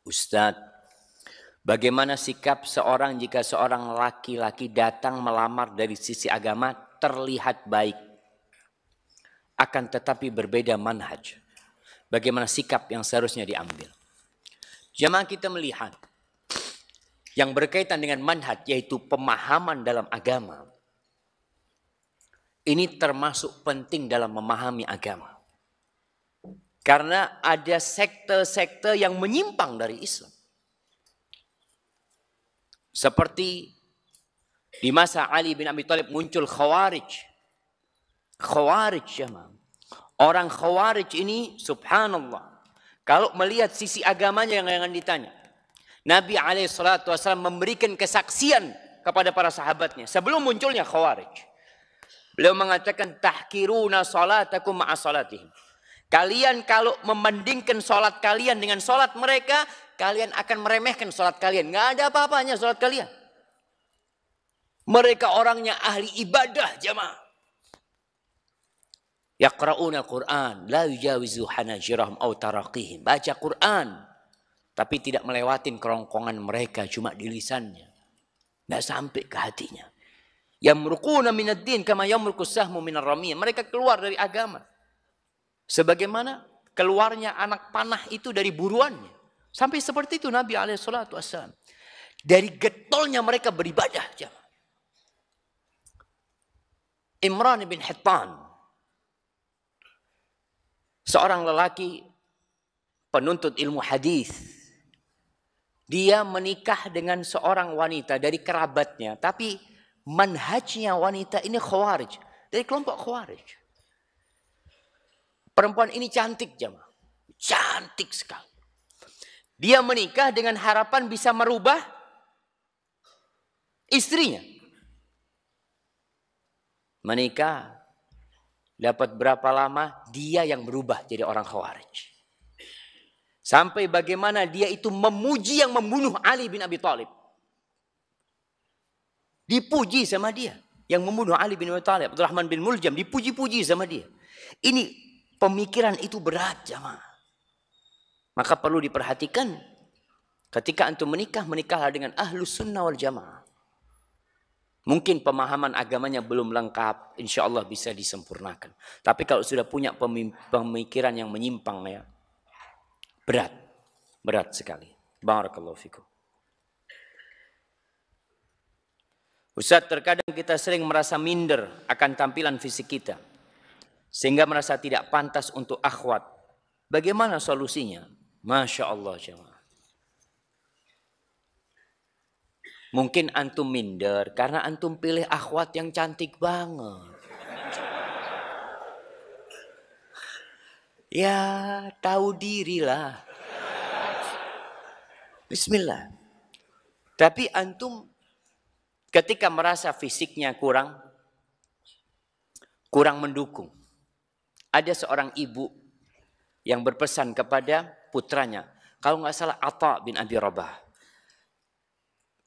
Ustadz, bagaimana sikap seorang jika seorang laki-laki datang melamar dari sisi agama terlihat baik, akan tetapi berbeda manhaj? Bagaimana sikap yang seharusnya diambil? Jemaah, kita melihat yang berkaitan dengan manhaj, yaitu pemahaman dalam agama. Ini termasuk penting dalam memahami agama. Karena ada sekte-sekte yang menyimpang dari Islam. Seperti di masa Ali bin Abi Thalib muncul Khawarij. Khawarij, jemaah. Orang Khawarij ini subhanallah, kalau melihat sisi agamanya yang akan ditanya. Nabi SAW memberikan kesaksian kepada para sahabatnya sebelum munculnya Khawarij. Beliau mengatakan tahkiruna salatakum ma'a salatihim. Kalian kalau membandingkan salat kalian dengan salat mereka, kalian akan meremehkan salat kalian. Nggak ada apa-apanya salat kalian. Mereka orangnya ahli ibadah, jemaah. Yaqra'una al-Qur'an la yujawizu hanajirahum aw taraqihim. Baca Quran tapi tidak melewatin kerongkongan mereka, cuma di lisannya. Enggak sampai ke hatinya. Yamruquna minad din kama yamruqus sahmu minar ramiyah. Mereka keluar dari agama sebagaimana keluarnya anak panah itu dari buruannya. Sampai seperti itu Nabi SAW. Dari getolnya mereka beribadah. Imran bin Hittan, seorang lelaki penuntut ilmu hadis. Dia menikah dengan seorang wanita dari kerabatnya, tapi manhajnya wanita ini Khawarij, dari kelompok Khawarij. Perempuan ini cantik, jemaah. Cantik sekali. Dia menikah dengan harapan bisa merubah istrinya. Menikah, dapat berapa lama dia yang berubah jadi orang Khawarij. Sampai bagaimana dia itu memuji yang membunuh Ali bin Abi Thalib. Dipuji sama dia. Yang membunuh Ali bin Abi Thalib, Abdurrahman bin Muljam, dipuji-puji sama dia. Ini pemikiran itu berat, jemaah. Maka perlu diperhatikan. Ketika antum menikah, menikahlah dengan ahlus sunnah wal jamaah. Mungkin pemahaman agamanya belum lengkap, insya Allah bisa disempurnakan. Tapi kalau sudah punya pemikiran yang menyimpang, ya, berat sekali. Barakallahu fikum. Ustaz, terkadang kita sering merasa minder akan tampilan fisik kita, sehingga merasa tidak pantas untuk akhwat. Bagaimana solusinya? Masya Allah, jemaah. Mungkin antum minder karena antum pilih akhwat yang cantik banget. Ya, tahu dirilah. Bismillah. Tapi antum ketika merasa fisiknya kurang mendukung. Ada seorang ibu yang berpesan kepada putranya, kalau nggak salah Atha bin Abi Rabah,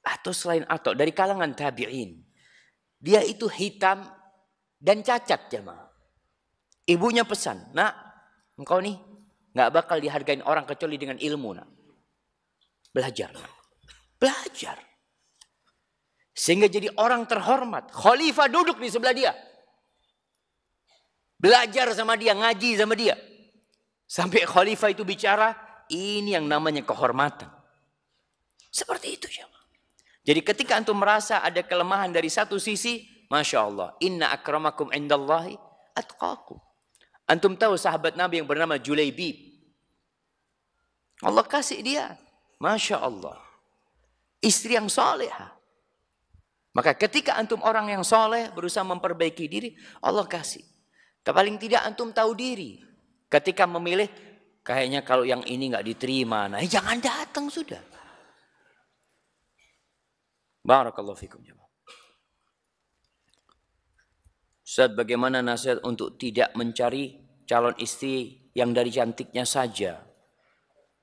atau selain Atha, dari kalangan tabi'in. Dia itu hitam dan cacat, jemaah. Ibunya pesan, nak, engkau nih nggak bakal dihargain orang kecuali dengan ilmu, nak. Belajar, nak. Belajar. Sehingga jadi orang terhormat. Khalifah duduk di sebelah dia. Belajar sama dia, ngaji sama dia. Sampai khalifah itu bicara, ini yang namanya kehormatan. Seperti itu, jemaah. Jadi ketika antum merasa ada kelemahan dari satu sisi, Masya Allah, inna akramakum indallahi atqakum. Antum tahu sahabat Nabi yang bernama Julaibib. Allah kasih dia, Masya Allah, istri yang salehah. Maka ketika antum orang yang soleh berusaha memperbaiki diri, Allah kasih. Paling tidak antum tahu diri. Ketika memilih, kayaknya kalau yang ini nggak diterima, nah jangan datang sudah. Barakallahu fikum. Ustaz, bagaimana nasihat untuk tidak mencari calon istri yang dari cantiknya saja?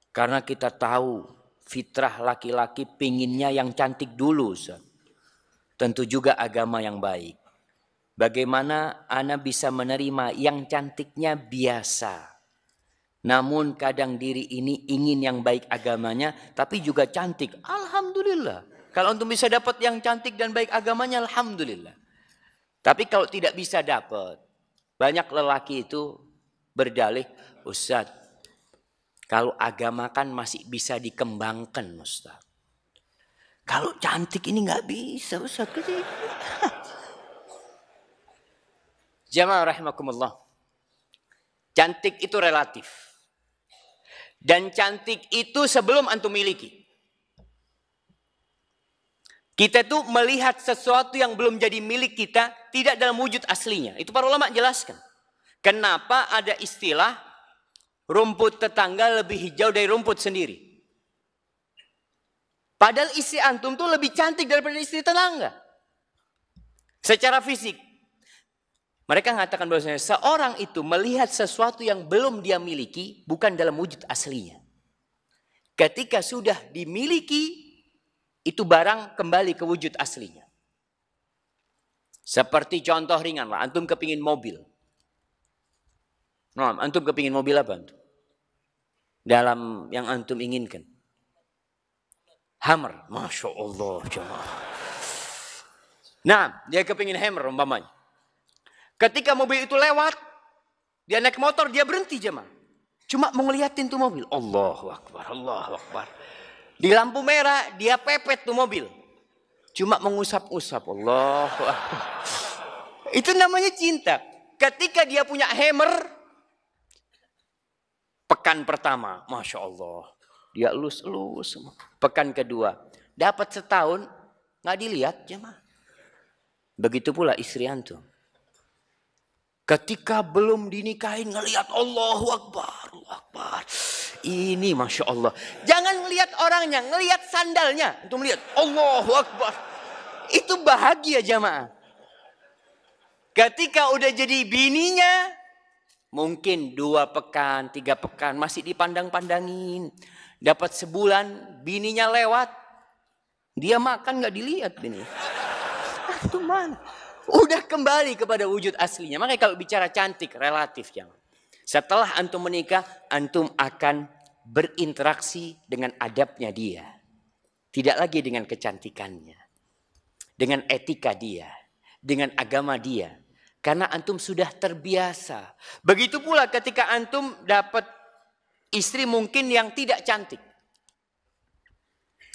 Karena kita tahu fitrah laki-laki pinginnya yang cantik dulu, Ustaz. Tentu juga agama yang baik. Bagaimana ana bisa menerima yang cantiknya biasa, Namun kadang diri ini ingin yang baik agamanya, tapi juga cantik. Alhamdulillah. Kalau antum bisa dapat yang cantik dan baik agamanya, alhamdulillah. Tapi kalau tidak bisa dapat, banyak lelaki itu berdalih, Ustaz, kalau agama kan masih bisa dikembangkan, Ustaz. Kalau cantik ini nggak bisa, Ustaz. Jamaah rahimakumullah. Cantik itu relatif. Dan cantik itu sebelum antum miliki. Kita tuh melihat sesuatu yang belum jadi milik kita tidak dalam wujud aslinya. Itu para ulama jelaskan. Kenapa ada istilah rumput tetangga lebih hijau dari rumput sendiri. Padahal istri antum tuh lebih cantik daripada istri tetangga. Secara fisik. Mereka mengatakan bahwasanya seorang itu melihat sesuatu yang belum dia miliki bukan dalam wujud aslinya. Ketika sudah dimiliki, itu barang kembali ke wujud aslinya. Seperti contoh ringan lah, antum kepingin mobil. Nah, antum kepingin mobil apa antum? Dalam yang antum inginkan. Hammer, Masya Allah jemaah. Nah, dia kepingin Hammer umpamanya. Ketika mobil itu lewat, dia naik motor, dia berhenti jemaah. Cuma mau ngeliatin tuh mobil. Allahu Akbar, Allahu Akbar. Di lampu merah, dia pepet tuh mobil. Cuma mengusap-usap. Allahu Akbar. Itu namanya cinta. Ketika dia punya Hammer, pekan pertama, Masya Allah. Dia elus-elus. Pekan kedua, dapat setahun, nggak dilihat jemaah. Begitu pula istri antum. Ketika belum dinikahin ngelihat Allahu Akbar, Allahu Akbar. Ini Masya Allah. Jangan ngelihat orangnya, ngelihat sandalnya. Untuk melihat Allahu Akbar. Itu bahagia jamaah. Ketika udah jadi bininya, mungkin 2 pekan, 3 pekan masih dipandang-pandangin. Dapat sebulan, bininya lewat. Dia makan nggak dilihat bini. Itu mana? Udah kembali kepada wujud aslinya. Makanya kalau bicara cantik relatif jangan. Setelah antum menikah, antum akan berinteraksi dengan adabnya dia. Tidak lagi dengan kecantikannya. Dengan etika dia. Dengan agama dia. Karena antum sudah terbiasa. Begitu pula ketika antum dapat istri mungkin yang tidak cantik.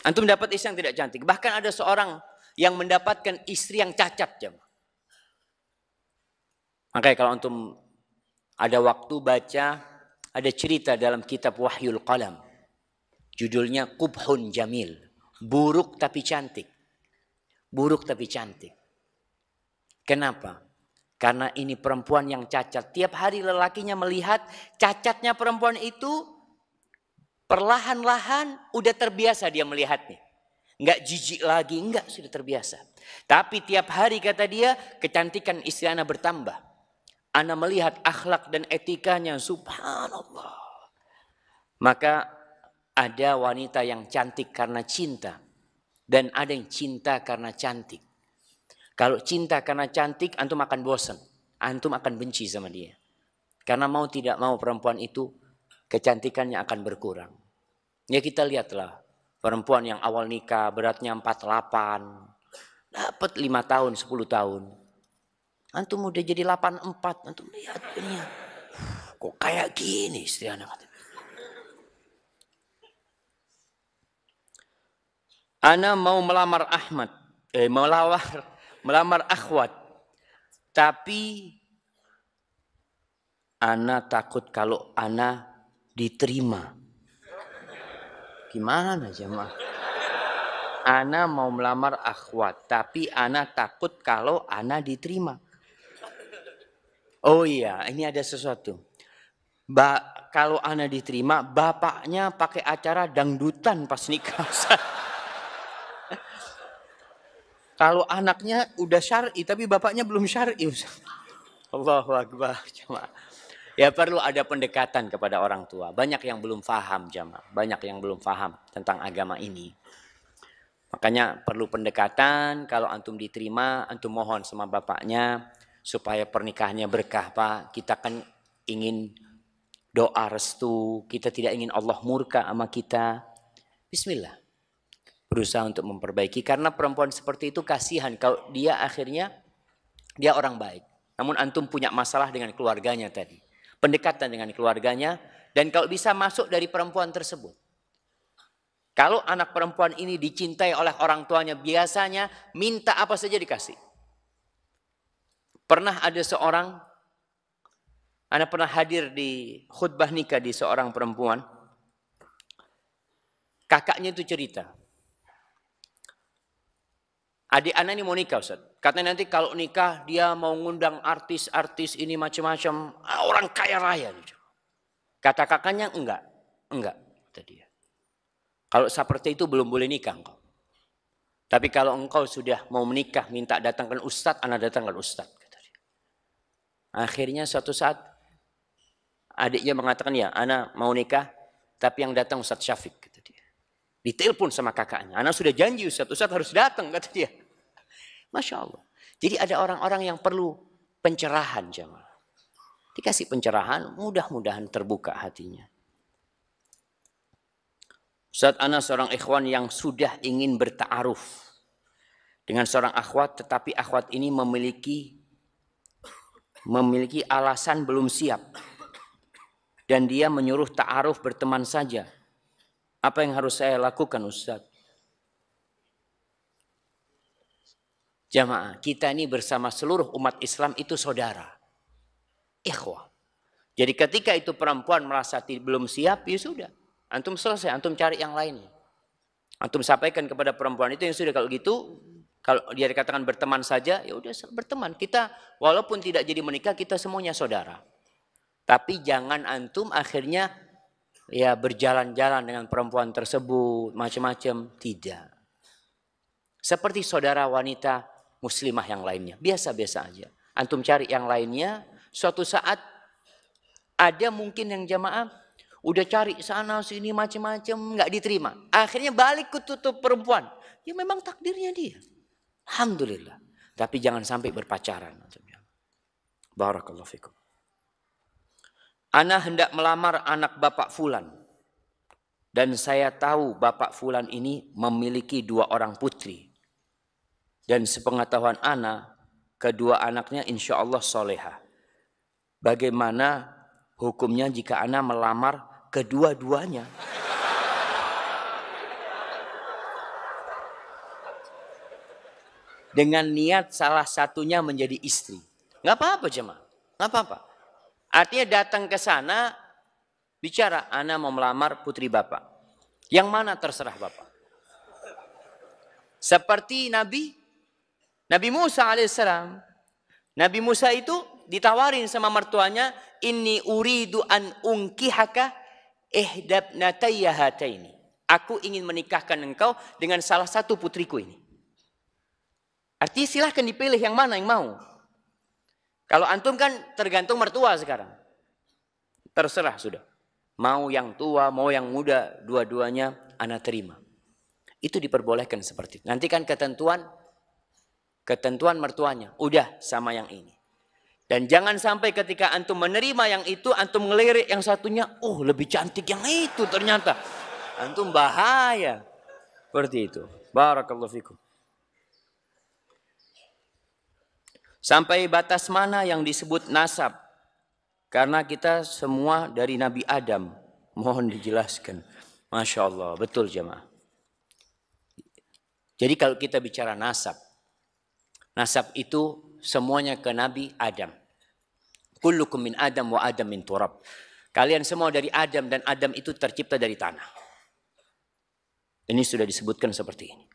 Antum dapat istri yang tidak cantik. Bahkan ada seorang yang mendapatkan istri yang cacat jemaah. Makanya kalau antum ada waktu baca, ada cerita dalam kitab Wahyul Qalam. Judulnya Qubhun Jamil. Buruk tapi cantik. Buruk tapi cantik. Kenapa? Karena ini perempuan yang cacat. Tiap hari lelakinya melihat cacatnya perempuan itu, perlahan-lahan udah terbiasa dia melihatnya. Enggak jijik lagi, enggak, sudah terbiasa. Tapi tiap hari kata dia, kecantikan istri ana bertambah. Ana melihat akhlak dan etikanya, subhanallah. Maka ada wanita yang cantik karena cinta. Dan ada yang cinta karena cantik. Kalau cinta karena cantik, antum akan bosan. Antum akan benci sama dia. Karena mau tidak mau perempuan itu, kecantikannya akan berkurang. Ya kita lihatlah. Perempuan yang awal nikah beratnya 48. Dapat 5 tahun, 10 tahun. Antum udah jadi 84. Antum lihat ini. Kok kayak gini istri anak. Ana mau melamar Ahmad. Melamar akhwat. Tapi ana takut kalau ana diterima. Gimana jemaah? Ana mau melamar akhwat. Tapi ana takut kalau ana diterima. Oh iya, ini ada sesuatu. Kalau ana diterima, bapaknya pakai acara dangdutan pas nikah. Kalau anaknya udah syar'i, tapi bapaknya belum syar'i. Allahu Akbar. Ya perlu ada pendekatan kepada orang tua. Banyak yang belum paham jamaah. Banyak yang belum paham tentang agama ini. Makanya perlu pendekatan. Kalau antum diterima, antum mohon sama bapaknya. Supaya pernikahannya berkah Pak. Kita kan ingin doa restu, kita tidak ingin Allah murka sama kita. Bismillah. Berusaha untuk memperbaiki. Karena perempuan seperti itu kasihan kalau dia akhirnya dia orang baik. Namun antum punya masalah dengan keluarganya tadi. Pendekatan dengan keluarganya. Dan kalau bisa masuk dari perempuan tersebut. Kalau anak perempuan ini dicintai oleh orang tuanya, biasanya minta apa saja dikasih. Pernah ada seorang, Ana pernah hadir di khutbah nikah di seorang perempuan. Kakaknya itu cerita. Adik Ana ini mau nikah, Ustaz. Katanya nanti kalau nikah dia mau ngundang artis-artis ini macam-macam. Orang kaya raya. Kata kakaknya enggak. Kata dia. Kalau seperti itu belum boleh nikah engkau. Tapi kalau engkau sudah mau menikah, minta datangkan ustadz, Ana datangkan ustadz. Kata dia. Akhirnya suatu saat adiknya mengatakan, ya Ana mau nikah, tapi yang datang Ustadz Syafiq. Kata dia. Ditelepon sama kakaknya. Ana sudah janji ustadz harus datang. Kata dia. Masya Allah. Jadi ada orang-orang yang perlu pencerahan jemaah. Dikasih pencerahan, mudah-mudahan terbuka hatinya. Ustaz, ana seorang ikhwan yang sudah ingin berta'aruf dengan seorang akhwat, tetapi akhwat ini memiliki alasan belum siap. Dan dia menyuruh ta'aruf berteman saja. Apa yang harus saya lakukan, Ustaz? Jamaah, kita ini bersama seluruh umat Islam itu saudara. Ikhwah. Jadi ketika itu perempuan merasa belum siap, ya sudah. Antum selesai, antum cari yang lainnya. Antum sampaikan kepada perempuan itu yang sudah, kalau gitu, kalau dia dikatakan berteman saja, ya udah berteman. Kita walaupun tidak jadi menikah, kita semuanya saudara. Tapi jangan antum akhirnya ya berjalan-jalan dengan perempuan tersebut, macam-macam, tidak. Seperti saudara wanita muslimah yang lainnya, biasa-biasa aja. Antum cari yang lainnya, suatu saat ada mungkin yang jamaah udah cari sana sini macam-macam nggak diterima. Akhirnya balik ke tutup perempuan. Ya memang takdirnya dia. Alhamdulillah. Tapi jangan sampai berpacaran. Barakallahu fikum. Ana hendak melamar anak bapak fulan. Dan saya tahu bapak fulan ini memiliki 2 orang putri. Dan sepengetahuan ana, kedua anaknya insya Allah solehah. Bagaimana hukumnya jika ana melamar kedua-duanya? Dengan niat salah satunya menjadi istri. Nggak apa-apa jemaah. Nggak apa-apa. Artinya datang ke sana, bicara, ana mau melamar putri bapak. Yang mana terserah bapak. Seperti Nabi Musa alaihissalam. Nabi Musa itu ditawarin sama mertuanya, inni uridu an unkihaka ihdabnatayya hataini. Aku ingin menikahkan engkau dengan salah satu putriku ini. Artinya silahkan dipilih yang mana yang mau. Kalau antum kan tergantung mertua sekarang. Terserah sudah. Mau yang tua, mau yang muda, dua-duanya ana terima. Itu diperbolehkan seperti itu. Nanti kan ketentuan mertuanya. Udah sama yang ini. Dan jangan sampai ketika antum menerima yang itu, antum ngelirik yang satunya, oh lebih cantik yang itu ternyata. Antum bahaya. Seperti itu. Barakallahu fikum. Sampai batas mana yang disebut nasab? Karena kita semua dari Nabi Adam. Mohon dijelaskan. Masya Allah, betul jemaah. Jadi kalau kita bicara nasab. Nasab itu semuanya ke Nabi Adam. Kullukum min Adam wa Adam min turab. Kalian semua dari Adam dan Adam itu tercipta dari tanah. Ini sudah disebutkan seperti ini.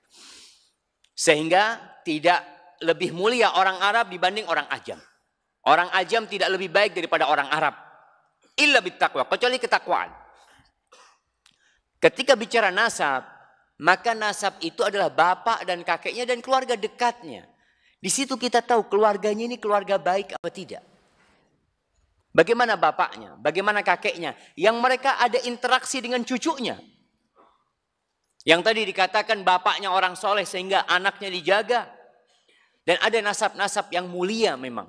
Sehingga tidak lebih mulia orang Arab dibanding orang Ajam. Orang Ajam tidak lebih baik daripada orang Arab. Illa bittaqwa, kecuali ketakwaan. Ketika bicara nasab, maka nasab itu adalah bapak dan kakeknya dan keluarga dekatnya. Di situ kita tahu keluarganya ini keluarga baik apa tidak. Bagaimana bapaknya, bagaimana kakeknya. Yang mereka ada interaksi dengan cucunya. Yang tadi dikatakan bapaknya orang soleh sehingga anaknya dijaga. Dan ada nasab-nasab yang mulia memang.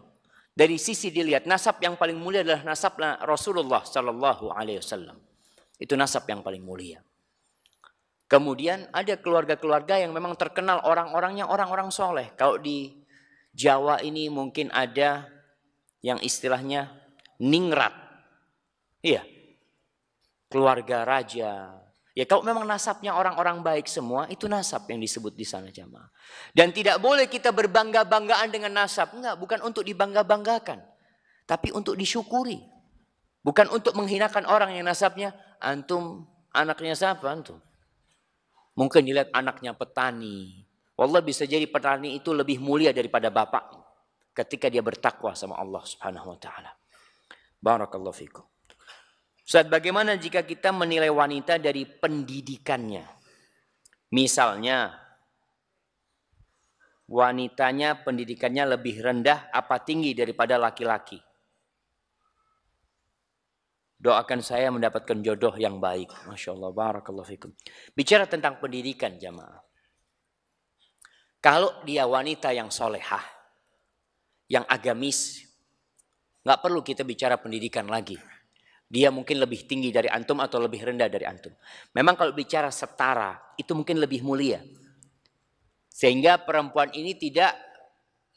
Dari sisi dilihat, nasab yang paling mulia adalah nasab Rasulullah Sallallahu Alaihi Wasallam. Itu nasab yang paling mulia. Kemudian ada keluarga-keluarga yang memang terkenal orang-orangnya orang-orang soleh. Kalau di Jawa ini mungkin ada yang istilahnya ningrat. Iya, keluarga raja. Ya kalau memang nasabnya orang-orang baik semua, itu nasab yang disebut di sana jamaah. Dan tidak boleh kita berbangga-banggaan dengan nasab. Enggak, bukan untuk dibangga-banggakan. Tapi untuk disyukuri. Bukan untuk menghinakan orang yang nasabnya, antum anaknya siapa antum? Mungkin dilihat anaknya petani. Wallah bisa jadi petani itu lebih mulia daripada bapak. Ketika dia bertakwa sama Allah subhanahu wa ta'ala. Barakallahu fikum. Ustaz, bagaimana jika kita menilai wanita dari pendidikannya? Misalnya, wanitanya pendidikannya lebih rendah apa tinggi daripada laki-laki? Doakan saya mendapatkan jodoh yang baik. Masya Allah, barakallahu fikum. Bicara tentang pendidikan jamaah. Kalau dia wanita yang solehah, yang agamis, nggak perlu kita bicara pendidikan lagi. Dia mungkin lebih tinggi dari antum atau lebih rendah dari antum. Memang kalau bicara setara, itu mungkin lebih mulia. Sehingga perempuan ini tidak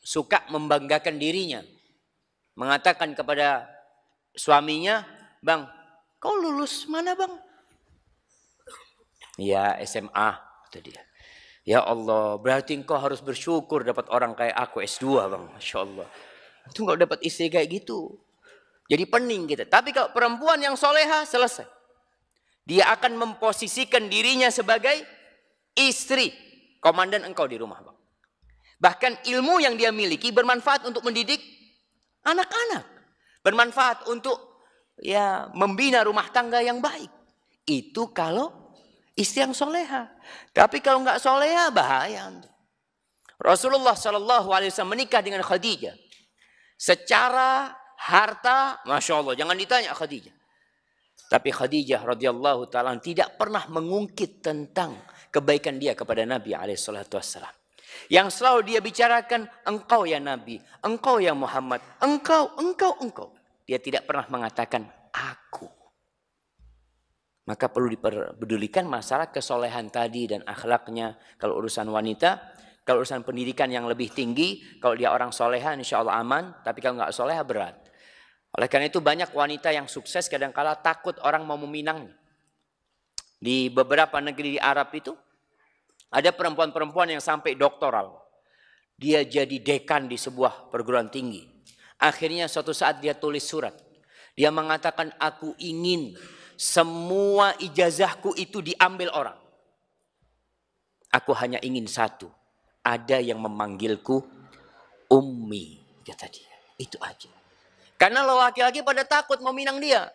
suka membanggakan dirinya. Mengatakan kepada suaminya, bang, kau lulus mana bang? Ya SMA, kata dia. Ya Allah, berarti engkau harus bersyukur dapat orang kayak aku S2 bang. Masya Allah. Itu nggak dapat istri kayak gitu. Jadi pening kita. Tapi kalau perempuan yang soleha, selesai. Dia akan memposisikan dirinya sebagai istri. Komandan engkau di rumah bang. Bahkan ilmu yang dia miliki bermanfaat untuk mendidik anak-anak. Bermanfaat untuk ya membina rumah tangga yang baik. Itu kalau istri yang soleha. Tapi kalau nggak soleha, bahaya. Rasulullah SAW menikah dengan Khadijah. Secara harta, Masya Allah, jangan ditanya Khadijah. Tapi Khadijah radhiyallahu ta'ala tidak pernah mengungkit tentang kebaikan dia kepada Nabi SAW. Yang selalu dia bicarakan, engkau ya Nabi, engkau ya Muhammad, engkau. Dia tidak pernah mengatakan aku. Maka perlu dipedulikan masalah kesolehan tadi dan akhlaknya. Kalau urusan wanita, kalau urusan pendidikan yang lebih tinggi, kalau dia orang soleha insya Allah aman. Tapi kalau nggak soleha berat. Oleh karena itu banyak wanita yang sukses kadang-kala takut orang mau meminangnya. Di beberapa negeri di Arab itu ada perempuan-perempuan yang sampai doktoral. Dia jadi dekan di sebuah perguruan tinggi. Akhirnya suatu saat dia tulis surat. Dia mengatakan aku ingin semua ijazahku itu diambil orang. Aku hanya ingin satu. Ada yang memanggilku Ummi, kata dia. Itu aja. Karena laki-laki pada takut mau minang dia.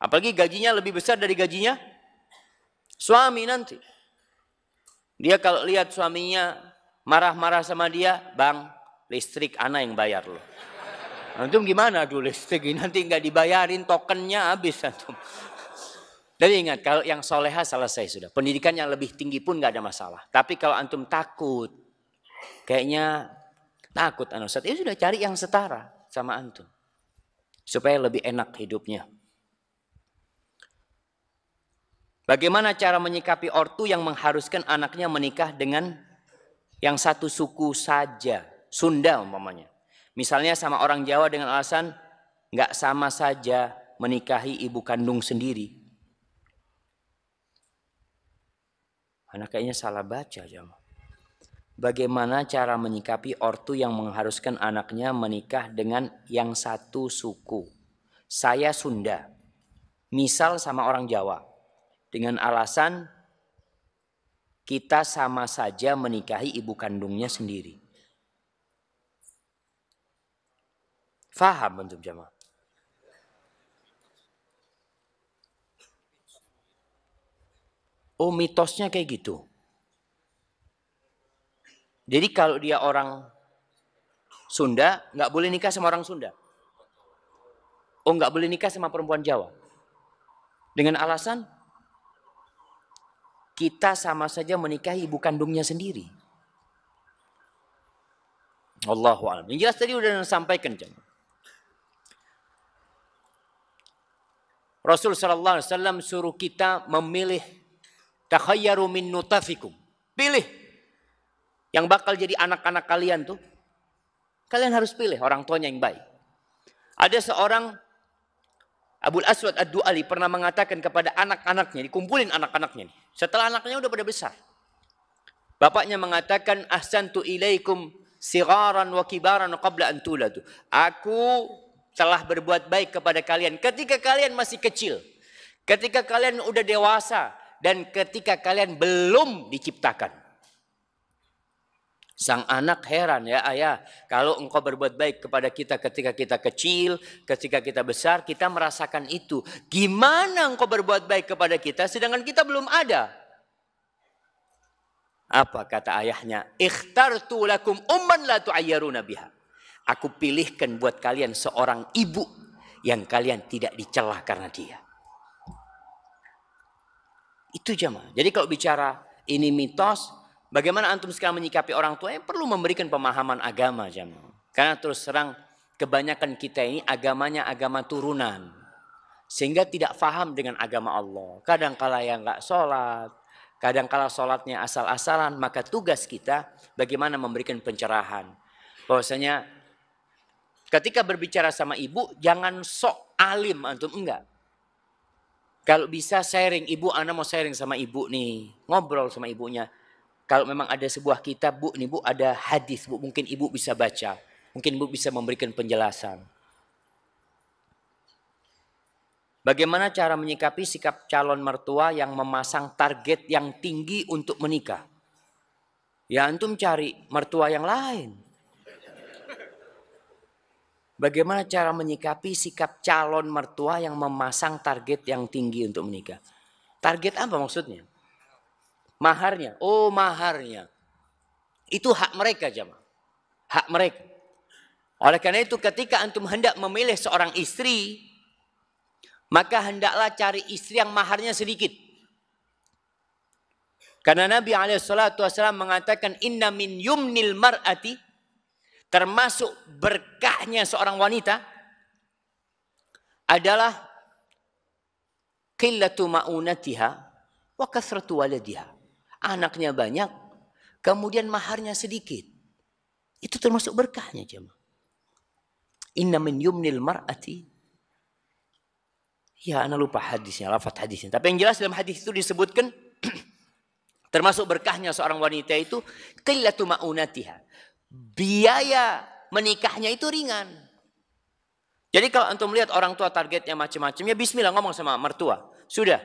Apalagi gajinya lebih besar dari gajinya suami nanti. Dia kalau lihat suaminya marah-marah sama dia, bang, listrik ana yang bayar loh. Antum gimana tuh listrik ini nanti nggak dibayarin tokennya habis antum. Jadi ingat kalau yang soleha selesai sudah. Pendidikan yang lebih tinggi pun nggak ada masalah. Tapi kalau antum takut, kayaknya takut Ustaz, ya sudah cari yang setara sama antum. Supaya lebih enak hidupnya. Bagaimana cara menyikapi ortu yang mengharuskan anaknya menikah dengan yang satu suku saja, Sunda umpamanya. Misalnya sama orang Jawa dengan alasan nggak sama saja menikahi ibu kandung sendiri. Anak kayaknya salah baca jemaah. Bagaimana cara menyikapi ortu yang mengharuskan anaknya menikah dengan yang satu suku? Saya Sunda, misal sama orang Jawa, dengan alasan kita sama saja menikahi ibu kandungnya sendiri. Faham antum jemaah? Oh, mitosnya kayak gitu. Jadi kalau dia orang Sunda, nggak boleh nikah sama orang Sunda. Oh, nggak boleh nikah sama perempuan Jawa. Dengan alasan kita sama saja menikahi ibu kandungnya sendiri. Wallahu a'lam. Yang jelas tadi udah sampaikan jemaah. Rasul sallallahu alaihi wasallam suruh kita memilih takhayyaru min nutafikum. Pilih yang bakal jadi anak-anak kalian tuh. Kalian harus pilih orang tuanya yang baik. Ada seorang Abul Aswad Ad-Du'ali pernah mengatakan kepada anak-anaknya, dikumpulin anak-anaknya. Setelah anaknya udah pada besar. Bapaknya mengatakan, ahsantu ilaikum sigaran wa kibaran qabla an tuladu. Aku telah berbuat baik kepada kalian ketika kalian masih kecil. Ketika kalian udah dewasa. Dan ketika kalian belum diciptakan. Sang anak heran, ya ayah, kalau engkau berbuat baik kepada kita ketika kita kecil, ketika kita besar, kita merasakan itu. Gimana engkau berbuat baik kepada kita sedangkan kita belum ada? Apa kata ayahnya? Ikhtartu lakum umman la tu'ayyaruna biha. Aku pilihkan buat kalian seorang ibu yang kalian tidak dicela karena dia. Itu jemaah. Jadi kalau bicara ini mitos, bagaimana antum sekarang menyikapi orang tua? Perlu memberikan pemahaman agama jemaah. Karena terus terang kebanyakan kita ini agamanya agama turunan. Sehingga tidak faham dengan agama Allah. Kadang-kala yang enggak sholat. Kadang-kala sholatnya asal-asalan. Maka tugas kita bagaimana memberikan pencerahan. Bahwasanya ketika berbicara sama ibu jangan sok alim antum, enggak. Kalau bisa sharing, ibu ana mau sharing sama ibu nih. Ngobrol sama ibunya. Kalau memang ada sebuah kitab, bu, nih bu ada hadis, bu, mungkin ibu bisa baca, mungkin ibu bisa memberikan penjelasan. Bagaimana cara menyikapi sikap calon mertua yang memasang target yang tinggi untuk menikah? Ya antum cari mertua yang lain. Bagaimana cara menyikapi sikap calon mertua yang memasang target yang tinggi untuk menikah? Target apa maksudnya? Maharnya. Oh maharnya. Itu hak mereka jemaah. Hak mereka. Oleh karena itu ketika antum hendak memilih seorang istri. Maka hendaklah cari istri yang maharnya sedikit. Karena Nabi SAW mengatakan. Inna min yumnil mar'ati. Termasuk berkahnya seorang wanita. Adalah. Qillatu ma'unatiha. Wa kathratu waladiha. Anaknya banyak, kemudian maharnya sedikit. Itu termasuk berkahnya jemaah. Inna min yumnil mar'ati. Ya, ana lupa hadisnya, lafaz hadisnya. Tapi yang jelas dalam hadis itu disebutkan termasuk berkahnya seorang wanita itu qillatu ma'unatiha. Biaya menikahnya itu ringan. Jadi kalau antum melihat orang tua targetnya macam-macam, ya bismillah ngomong sama mertua. Sudah,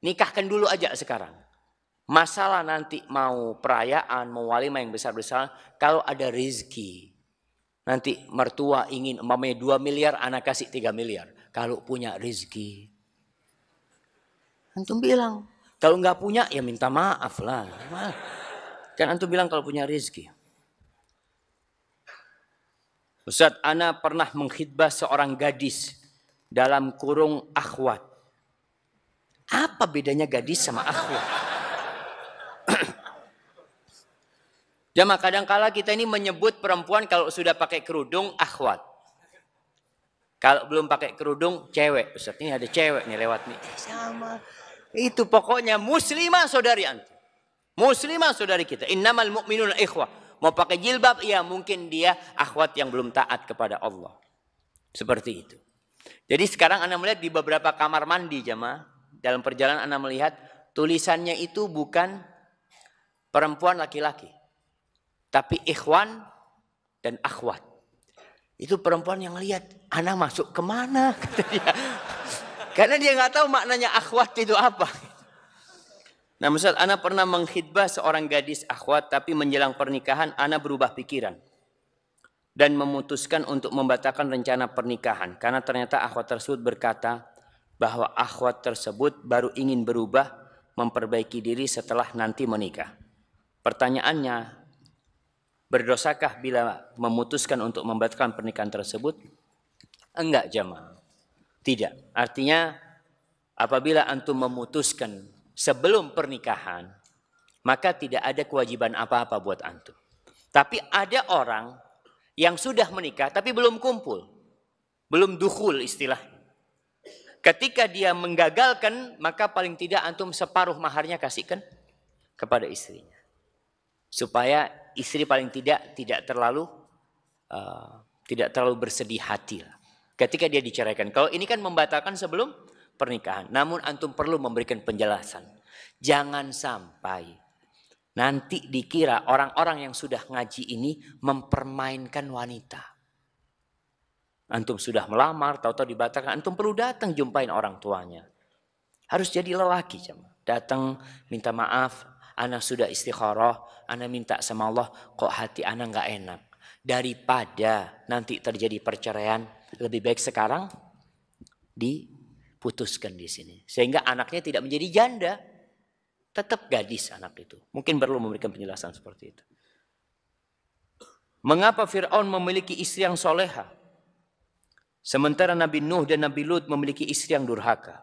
nikahkan dulu aja sekarang. Masalah nanti mau perayaan, mau walimah yang besar-besar, kalau ada rezeki. Nanti mertua ingin umpamanya 2 miliar, anak kasih 3 miliar. Kalau punya rezeki. Antum bilang, kalau nggak punya ya minta maaf lah. Kan antum bilang kalau punya rezeki. Ustaz, ana pernah mengkhidbah seorang gadis dalam kurung akhwat. Apa bedanya gadis sama akhwat? Jamaah kadang-kala kita ini menyebut perempuan kalau sudah pakai kerudung akhwat. Kalau belum pakai kerudung cewek. Ustaz ini ada cewek nih lewat nih. Sama. Itu pokoknya muslimah saudari antum. Muslimah saudari kita. Innamal mu'minuna ikhwah. Mau pakai jilbab ya mungkin dia akhwat yang belum taat kepada Allah. Seperti itu. Jadi sekarang Anda melihat di beberapa kamar mandi jamaah. Dalam perjalanan Anda melihat tulisannya itu bukan perempuan laki-laki. Tapi ikhwan dan akhwat. Itu perempuan yang lihat, ana masuk kemana? Kata dia. Karena dia nggak tahu maknanya akhwat itu apa. Nah Ustaz, ana pernah mengkhidbah seorang gadis akhwat, tapi menjelang pernikahan ana berubah pikiran. Dan memutuskan untuk membatalkan rencana pernikahan. Karena ternyata akhwat tersebut berkata bahwa akhwat tersebut baru ingin berubah, memperbaiki diri setelah nanti menikah. Pertanyaannya, berdosakah bila memutuskan untuk membatalkan pernikahan tersebut? Enggak jamaah. Tidak. Artinya apabila antum memutuskan sebelum pernikahan, maka tidak ada kewajiban apa-apa buat antum. Tapi ada orang yang sudah menikah tapi belum kumpul, belum dukhul istilah. Ketika dia menggagalkan, maka paling tidak antum separuh maharnya kasihkan kepada istrinya, supaya istri paling tidak terlalu bersedih hati lah ketika dia diceraikan. Kalau ini kan membatalkan sebelum pernikahan, namun antum perlu memberikan penjelasan. Jangan sampai nanti dikira orang-orang yang sudah ngaji ini mempermainkan wanita. Antum sudah melamar, tahu-tahu dibatalkan, antum perlu datang jumpain orang tuanya. Harus jadi lelaki, datang minta maaf, ana sudah istikharah, ana minta sama Allah, kok hati ana nggak enak. Daripada nanti terjadi perceraian, lebih baik sekarang diputuskan di sini, sehingga anaknya tidak menjadi janda, tetap gadis anak itu. Mungkin perlu memberikan penjelasan seperti itu. Mengapa Fir'aun memiliki istri yang soleha, sementara Nabi Nuh dan Nabi Lut memiliki istri yang durhaka?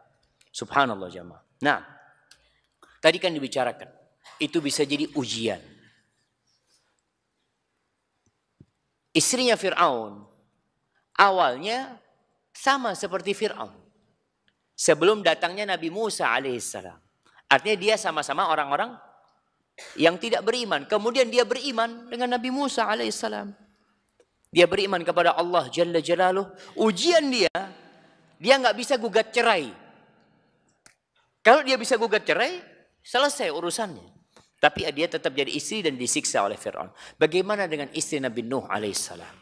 Subhanallah jamaah. Nah, tadi kan dibicarakan, itu bisa jadi ujian. Istrinya Fir'aun awalnya sama seperti Fir'aun sebelum datangnya Nabi Musa alaihissalam. Artinya dia sama-sama orang-orang yang tidak beriman. Kemudian dia beriman dengan Nabi Musa alaihissalam. Dia beriman kepada Allah Jalla Jalaluh. Ujian dia nggak bisa gugat cerai. Kalau dia bisa gugat cerai, selesai urusannya. Tapi dia tetap jadi istri dan disiksa oleh Fir'aun. Bagaimana dengan istri Nabi Nuh alaihissalam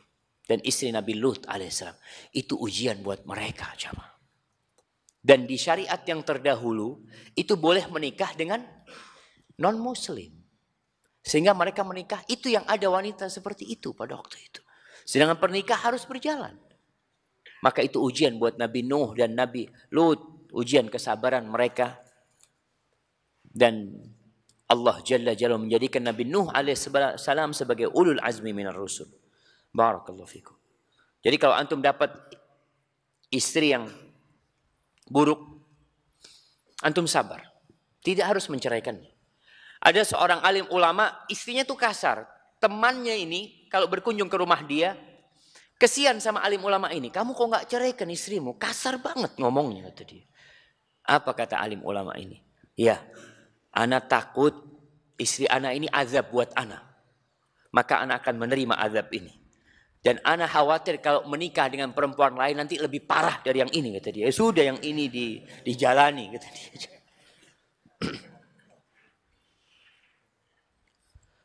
dan istri Nabi Lut alaihissalam? Itu ujian buat mereka, jamaah. Dan di syariat yang terdahulu, itu boleh menikah dengan non-muslim. Sehingga mereka menikah, itu yang ada wanita seperti itu pada waktu itu. Sedangkan pernikahan harus berjalan. Maka itu ujian buat Nabi Nuh dan Nabi Lut. Ujian kesabaran mereka. Dan Allah Jalla Jalla menjadikan Nabi Nuh alaihissalam sebagai ulul azmi minar rusul. Barakallahu fikum. Jadi kalau antum dapat istri yang buruk, antum sabar. Tidak harus menceraikannya. Ada seorang alim ulama, istrinya tuh kasar. Temannya ini kalau berkunjung ke rumah dia, kesian sama alim ulama ini. Kamu kok nggak ceraikan istrimu? Kasar banget ngomongnya, kata dia. Apa kata alim ulama ini? Ya, ana takut istri ana ini azab buat ana. Maka ana akan menerima azab ini. Dan ana khawatir kalau menikah dengan perempuan lain nanti lebih parah dari yang ini, kata dia. Sudah yang ini dijalani, kata dia.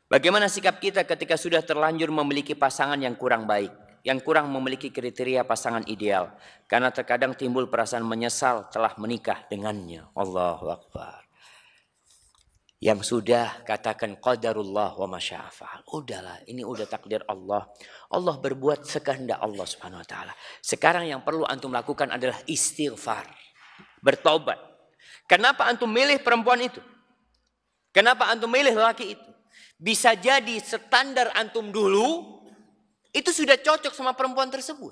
Bagaimana sikap kita ketika sudah terlanjur memiliki pasangan yang kurang baik, yang kurang memiliki kriteria pasangan ideal, karena terkadang timbul perasaan menyesal telah menikah dengannya. Allahu Akbar. Yang sudah katakan qadarullah wa masya'a fa'al. Udahlah, ini udah takdir Allah. Allah berbuat sekehendak Allah Subhanahu wa taala. Sekarang yang perlu antum lakukan adalah istighfar, bertobat. Kenapa antum milih perempuan itu? Kenapa antum milih laki itu? Bisa jadi standar antum dulu itu sudah cocok sama perempuan tersebut.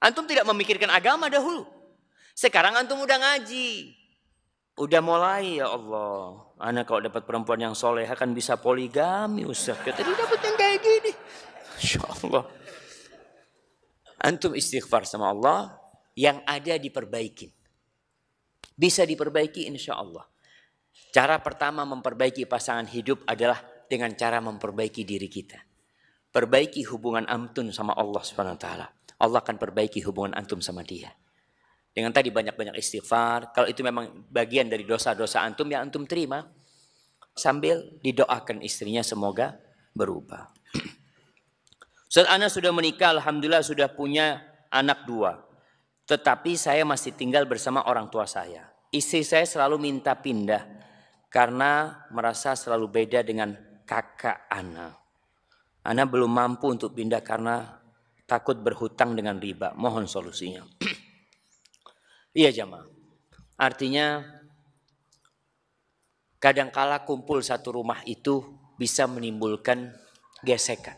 Antum tidak memikirkan agama dahulu. Sekarang antum udah ngaji. Udah mulai, ya Allah. Anak kalau dapat perempuan yang soleh akan bisa poligami, Ustaz. Tadi dapat yang kayak gini. Insya Allah. Antum istighfar sama Allah, yang ada diperbaiki. Bisa diperbaiki insya Allah. Cara pertama memperbaiki pasangan hidup adalah dengan cara memperbaiki diri kita. Perbaiki hubungan antum sama Allah Subhanahu wa taala. Allah akan perbaiki hubungan antum sama dia. Dengan tadi banyak-banyak istighfar. Kalau itu memang bagian dari dosa-dosa antum, yang antum terima. Sambil didoakan istrinya semoga berubah. Ustaz, ana sudah menikah, alhamdulillah sudah punya anak 2. Tetapi saya masih tinggal bersama orang tua saya. Istri saya selalu minta pindah karena merasa selalu beda dengan kakak ana. Ana belum mampu untuk pindah karena takut berhutang dengan riba. Mohon solusinya. Iya jamaah. Artinya kadangkala kumpul satu rumah itu bisa menimbulkan gesekan.